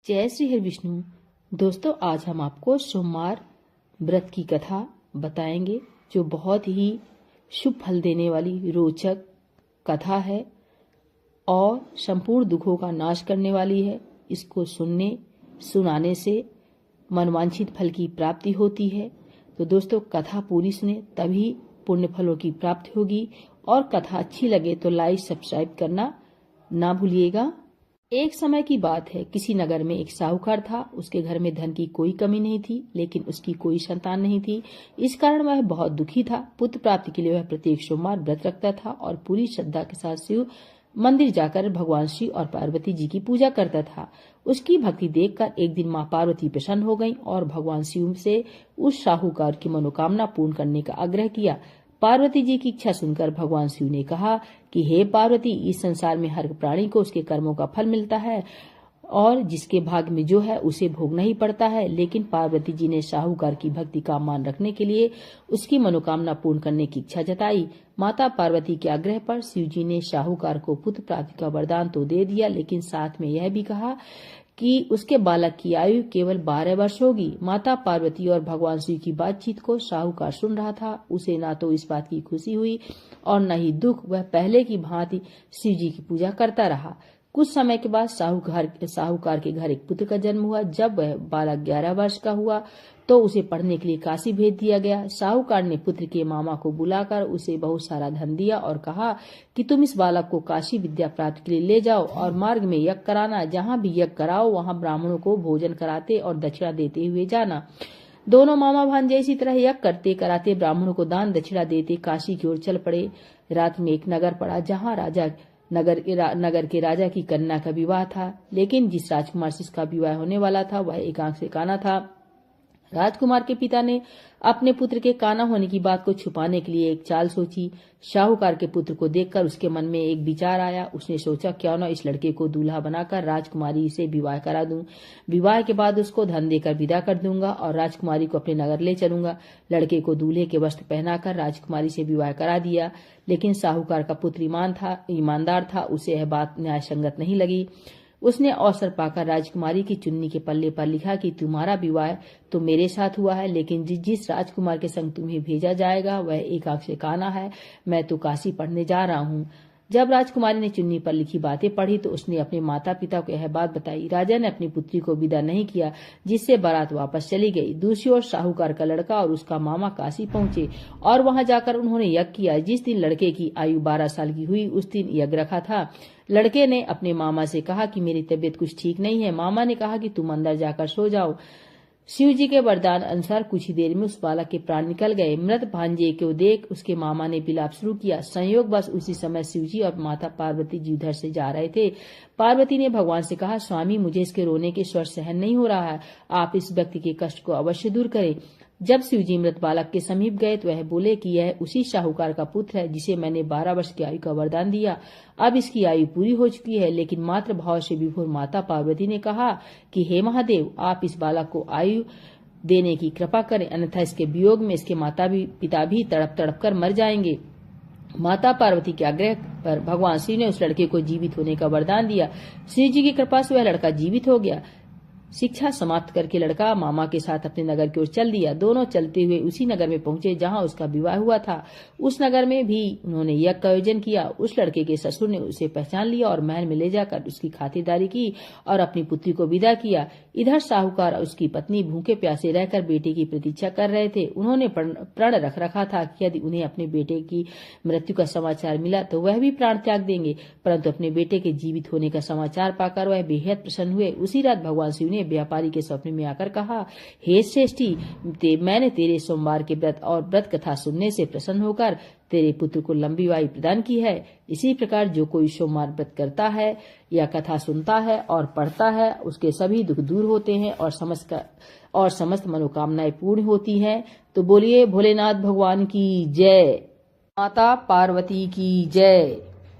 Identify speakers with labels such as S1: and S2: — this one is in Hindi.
S1: जय श्री हरि विष्णु। दोस्तों, आज हम आपको सोमवार व्रत की कथा बताएंगे जो बहुत ही शुभ फल देने वाली रोचक कथा है और संपूर्ण दुखों का नाश करने वाली है। इसको सुनाने से मनवांछित फल की प्राप्ति होती है। तो दोस्तों, कथा पूरी सुने तभी पुण्य फलों की प्राप्ति होगी। और कथा अच्छी लगे तो लाइक सब्सक्राइब करना ना भूलिएगा। एक समय की बात है, किसी नगर में एक साहूकार था। उसके घर में धन की कोई कमी नहीं थी, लेकिन उसकी कोई संतान नहीं थी। इस कारण वह बहुत दुखी था। पुत्र प्राप्ति के लिए वह प्रत्येक सोमवार व्रत रखता था और पूरी श्रद्धा के साथ शिव मंदिर जाकर भगवान शिव और पार्वती जी की पूजा करता था। उसकी भक्ति देखकर एक दिन माँ पार्वती प्रसन्न हो गईं और भगवान शिव से उस साहूकार की मनोकामना पूर्ण करने का आग्रह किया। पार्वती जी की इच्छा सुनकर भगवान शिव ने कहा कि हे पार्वती, इस संसार में हर प्राणी को उसके कर्मों का फल मिलता है और जिसके भाग में जो है उसे भोगना ही पड़ता है। लेकिन पार्वती जी ने साहूकार की भक्ति का मान रखने के लिए उसकी मनोकामना पूर्ण करने की इच्छा जताई। माता पार्वती के आग्रह पर शिव जी ने साहूकार को पुत्र प्राप्ति का वरदान तो दे दिया, लेकिन साथ में यह भी कहा कि उसके बालक की आयु केवल 12 वर्ष होगी। माता पार्वती और भगवान शिव की बातचीत को साहूकार सुन रहा था। उसे ना तो इस बात की खुशी हुई और न ही दुख। वह पहले की भांति शिव जी की पूजा करता रहा। कुछ समय के बाद साहूकार के घर एक पुत्र का जन्म हुआ। जब वह बालक 11 वर्ष का हुआ तो उसे पढ़ने के लिए काशी भेज दिया गया। साहूकार ने पुत्र के मामा को बुलाकर उसे बहुत सारा धन दिया और कहा कि तुम इस बालक को काशी विद्या प्राप्ति के लिए ले जाओ और मार्ग में यज्ञ कराना। जहाँ भी यज्ञ कराओ वहाँ ब्राह्मणों को भोजन कराते और दक्षिणा देते हुए जाना। दोनों मामा भांजे इसी तरह यज्ञ करते कराते ब्राह्मणों को दान दक्षिणा देते काशी की ओर चल पड़े। रात में एक नगर पड़ा जहाँ नगर के राजा की कन्या का विवाह था, लेकिन जिस राजकुमार से इसका विवाह होने वाला था वह एक आंख से काना था। राजकुमार के पिता ने अपने पुत्र के काना होने की बात को छुपाने के लिए एक चाल सोची। साहूकार के पुत्र को देखकर उसके मन में एक विचार आया। उसने सोचा, क्यों न इस लड़के को दूल्हा बनाकर राजकुमारी से विवाह करा दूं। विवाह के बाद उसको धन देकर विदा कर दूंगा और राजकुमारी को अपने नगर ले चलूंगा। लड़के को दूल्हे के वस्त्र पहनाकर राजकुमारी से विवाह करा दिया, लेकिन साहूकार का पुत्र ईमानदार था। उसे यह बात न्याय संगत नहीं लगी। उसने अवसर पाकर राजकुमारी की चुन्नी के पल्ले पर लिखा कि तुम्हारा विवाह तो मेरे साथ हुआ है, लेकिन जिस राजकुमार के संग तुम्हें भेजा जाएगा वह एक आंख से काना है। मैं तो काशी पढ़ने जा रहा हूँ। जब राजकुमारी ने चुन्नी पर लिखी बातें पढ़ी तो उसने अपने माता पिता को यह बात बताई। राजा ने अपनी पुत्री को विदा नहीं किया, जिससे बारात वापस चली गई। दूसरी ओर साहूकार का लड़का और उसका मामा काशी पहुंचे और वहां जाकर उन्होंने यज्ञ किया। जिस दिन लड़के की आयु 12 साल की हुई उस दिन यज्ञ रखा था। लड़के ने अपने मामा से कहा कि मेरी तबीयत कुछ ठीक नहीं है। मामा ने कहा कि तुम अंदर जाकर सो जाओ। शिव जी के वरदान अनुसार कुछ ही देर में उस बालक के प्राण निकल गए। मृत भांजे को देख उसके मामा ने विलाप शुरू किया। संयोग बस उसी समय शिव जी और माता पार्वती जी उधर से जा रहे थे। पार्वती ने भगवान से कहा, स्वामी, मुझे इसके रोने के स्वर सहन नहीं हो रहा है। आप इस व्यक्ति के कष्ट को अवश्य दूर करें। जब शिव जी मृत बालक के समीप गए तो वह बोले कि यह उसी साहूकार का पुत्र है जिसे मैंने 12 वर्ष की आयु का वरदान दिया। अब इसकी आयु पूरी हो चुकी है। लेकिन मात्र भाव से विभोर माता पार्वती ने कहा कि हे महादेव, आप इस बालक को आयु देने की कृपा करें, अन्यथा इसके वियोग में इसके माता पिता भी तड़प तड़प कर मर जाएंगे। माता पार्वती के आग्रह पर भगवान शिव ने उस लड़के को जीवित होने का वरदान दिया। शिव जी की कृपा से वह लड़का जीवित हो गया। शिक्षा समाप्त करके लड़का मामा के साथ अपने नगर की ओर चल दिया। दोनों चलते हुए उसी नगर में पहुंचे जहां उसका विवाह हुआ था। उस नगर में भी उन्होंने यज्ञ का आयोजन किया। उस लड़के के ससुर ने उसे पहचान लिया और महल में ले जाकर उसकी खातिरदारी की और अपनी पुत्री को विदा किया। इधर साहूकार और उसकी पत्नी भूखे प्यासे रहकर बेटे की प्रतीक्षा कर रहे थे। उन्होंने प्रण रख रखा था कि यदि उन्हें अपने बेटे की मृत्यु का समाचार मिला तो वह भी प्राण त्याग देंगे, परंतु अपने बेटे के जीवित होने का समाचार पाकर वह बेहद प्रसन्न हुए। उसी रात भगवान शिव ने व्यापारी के स्वप्न में आकर कहा, हे श्रेष्ठी, मैंने तेरे सोमवार के व्रत और व्रत कथा सुनने से प्रसन्न होकर तेरे पुत्र को लंबी आयु प्रदान की है। इसी प्रकार जो कोई सोमवार व्रत करता है या कथा सुनता है और पढ़ता है उसके सभी दुख दूर होते हैं और समस्त मनोकामनाएं पूर्ण होती हैं। तो बोलिए भोलेनाथ भगवान की जय, माता पार्वती की जय।